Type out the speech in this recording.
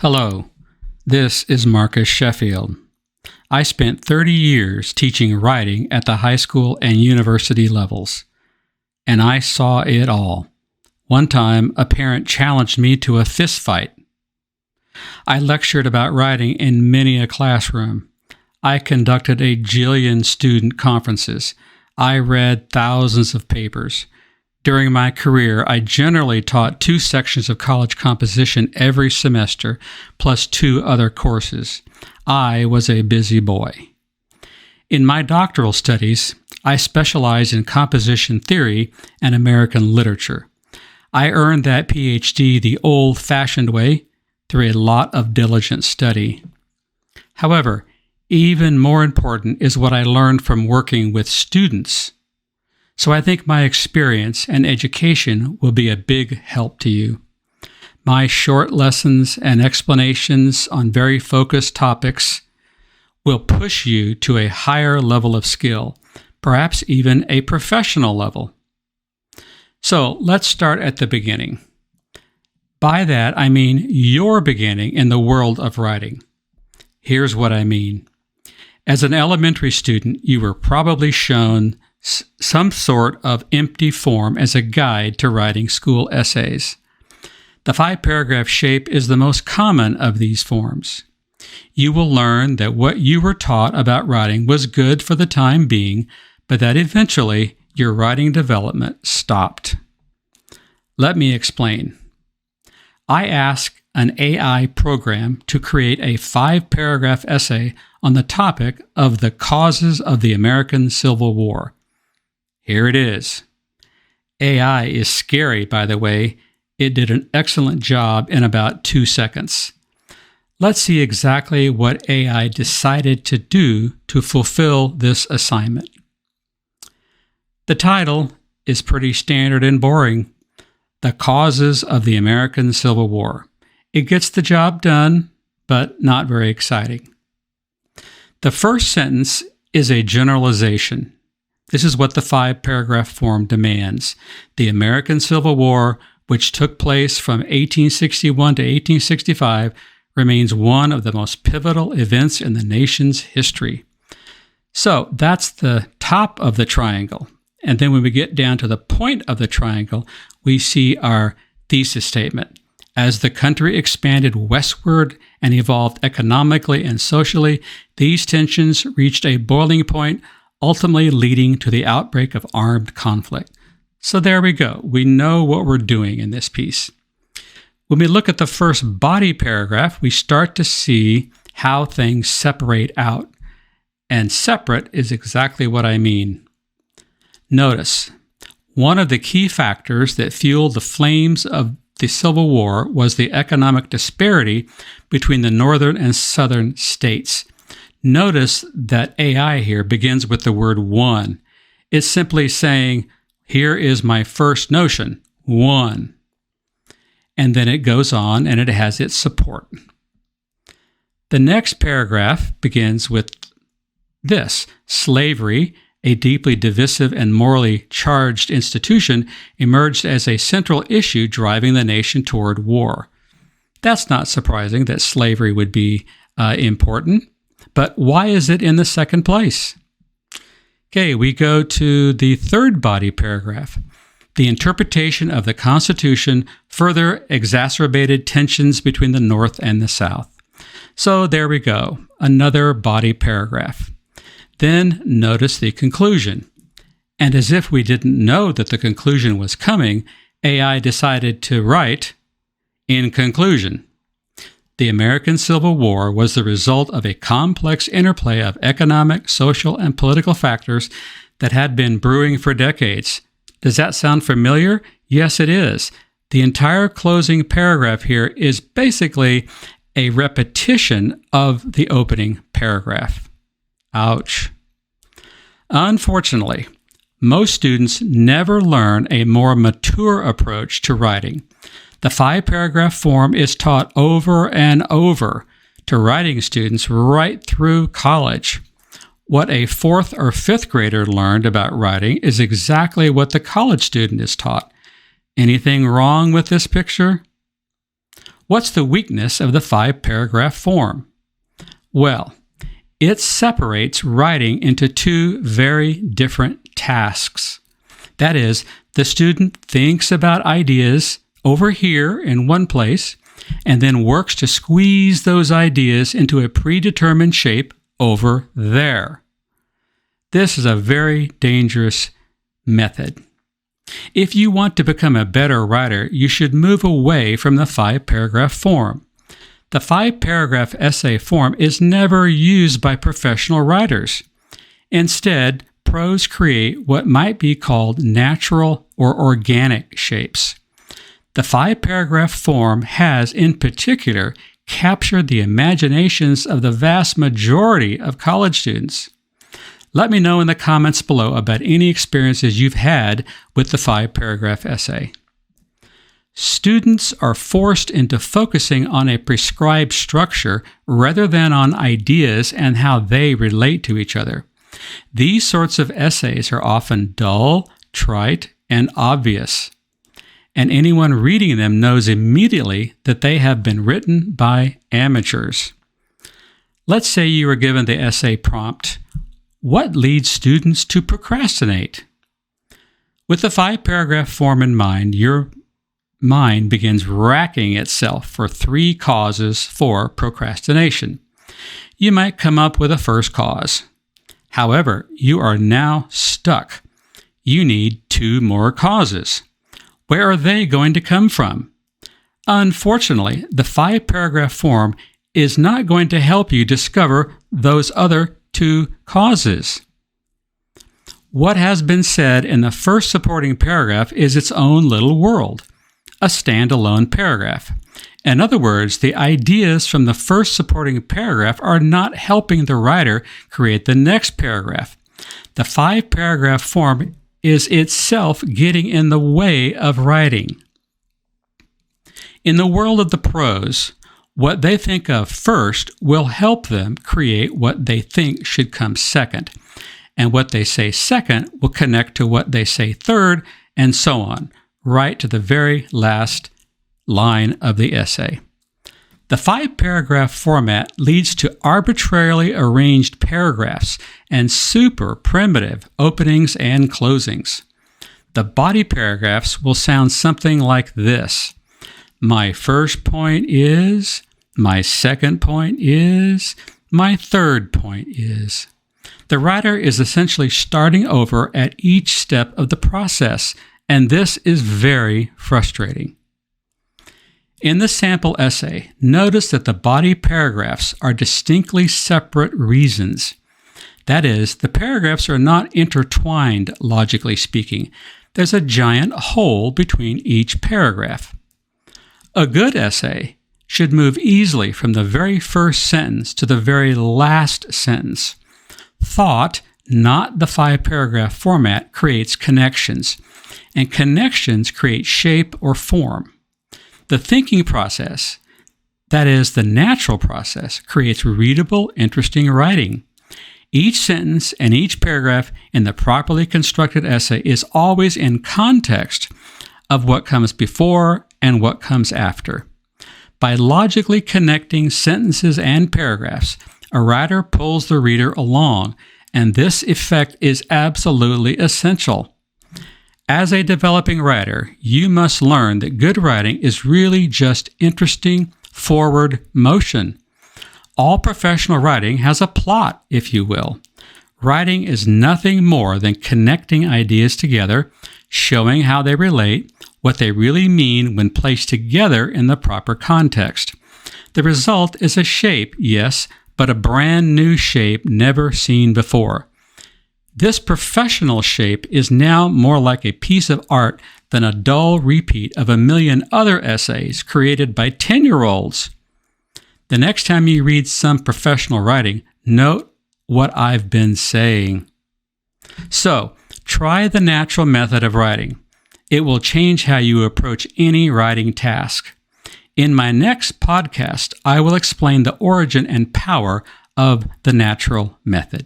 Hello, this is Marcus Sheffield. I spent 30 years teaching writing at the high school and university levels, and I saw it all. One time, a parent challenged me to a fist fight. I lectured about writing in many a classroom. I conducted a jillion student conferences. I read thousands of papers. During my career, I generally taught 2 sections of college composition every semester, plus 2 other courses. I was a busy boy. In my doctoral studies, I specialized in composition theory and American literature. I earned that PhD the old-fashioned way, through a lot of diligent study. However, even more important is what I learned from working with students. So I think my experience and education will be a big help to you. My short lessons and explanations on very focused topics will push you to a higher level of skill, perhaps even a professional level. So let's start at the beginning. By that, I mean your beginning in the world of writing. Here's what I mean. As an elementary student, you were probably shown some sort of empty form as a guide to writing school essays. The 5-paragraph shape is the most common of these forms. You will learn that what you were taught about writing was good for the time being, but that eventually your writing development stopped. Let me explain. I asked an AI program to create a 5-paragraph essay on the topic of the causes of the American Civil War. Here it is. AI is scary, by the way. It did an excellent job in about 2 seconds. Let's see exactly what AI decided to do to fulfill this assignment. The title is pretty standard and boring. The Causes of the American Civil War. It gets the job done, but not very exciting. The first sentence is a generalization. This is what the 5-paragraph form demands. The American Civil War, which took place from 1861 to 1865, remains one of the most pivotal events in the nation's history. So that's the top of the triangle. And then when we get down to the point of the triangle, we see our thesis statement. As the country expanded westward and evolved economically and socially, these tensions reached a boiling point, ultimately leading to the outbreak of armed conflict. So there we go. We know what we're doing in this piece. When we look at the first body paragraph, we start to see how things separate out. And separate is exactly what I mean. Notice, one of the key factors that fueled the flames of the Civil War was the economic disparity between the northern and southern states. Notice that AI here begins with the word one. It's simply saying, here is my first notion, one. And then it goes on and it has its support. The next paragraph begins with this: slavery, a deeply divisive and morally charged institution, emerged as a central issue driving the nation toward war. That's not surprising that slavery would be important, but why is it in the second place? Okay, we go to the third body paragraph. The interpretation of the Constitution further exacerbated tensions between the North and the South. So there we go, another body paragraph. Then notice the conclusion. And as if we didn't know that the conclusion was coming, AI decided to write, in conclusion, the American Civil War was the result of a complex interplay of economic, social, and political factors that had been brewing for decades. Does that sound familiar? Yes, it is. The entire closing paragraph here is basically a repetition of the opening paragraph. Ouch. Unfortunately, most students never learn a more mature approach to writing. The 5-paragraph form is taught over and over to writing students right through college. What a 4th or 5th grader learned about writing is exactly what the college student is taught. Anything wrong with this picture? What's the weakness of the 5-paragraph form? Well, it separates writing into two very different tasks. That is, the student thinks about ideas over here in one place and then works to squeeze those ideas into a predetermined shape over there. This is a very dangerous method. If you want to become a better writer, you should move away from the 5-paragraph form. The 5-paragraph essay form is never used by professional writers. Instead, pros create what might be called natural or organic shapes. The 5-paragraph form has, in particular, captured the imaginations of the vast majority of college students. Let me know in the comments below about any experiences you've had with the 5-paragraph essay. Students are forced into focusing on a prescribed structure rather than on ideas and how they relate to each other. These sorts of essays are often dull, trite, and obvious, and anyone reading them knows immediately that they have been written by amateurs. Let's say you were given the essay prompt, "What leads students to procrastinate?" With the 5-paragraph form in mind, your mind begins racking itself for 3 causes for procrastination. You might come up with a first cause. However, you are now stuck. You need 2 more causes. Where are they going to come from? Unfortunately, the 5-paragraph form is not going to help you discover those other 2 causes. What has been said in the first supporting paragraph is its own little world, a standalone paragraph. In other words, the ideas from the first supporting paragraph are not helping the writer create the next paragraph. The 5-paragraph form is itself getting in the way of writing. In the world of the pros, what they think of first will help them create what they think should come second, and what they say second will connect to what they say third, and so on, right to the very last line of the essay. The 5-paragraph format leads to arbitrarily arranged paragraphs and super primitive openings and closings. The body paragraphs will sound something like this. My first point is, my second point is, my third point is. The writer is essentially starting over at each step of the process, and this is very frustrating. In the sample essay, notice that the body paragraphs are distinctly separate reasons. That is, the paragraphs are not intertwined, logically speaking. There's a giant hole between each paragraph. A good essay should move easily from the very first sentence to the very last sentence. Thought, not the 5-paragraph format, creates connections, and connections create shape or form. The thinking process, that is, the natural process, creates readable, interesting writing. Each sentence and each paragraph in the properly constructed essay is always in context of what comes before and what comes after. By logically connecting sentences and paragraphs, a writer pulls the reader along, and this effect is absolutely essential. As a developing writer, you must learn that good writing is really just interesting forward motion. All professional writing has a plot, if you will. Writing is nothing more than connecting ideas together, showing how they relate, what they really mean when placed together in the proper context. The result is a shape, yes, but a brand new shape never seen before. This professional shape is now more like a piece of art than a dull repeat of a million other essays created by 10-year-olds. The next time you read some professional writing, note what I've been saying. So, try the natural method of writing. It will change how you approach any writing task. In my next podcast, I will explain the origin and power of the natural method.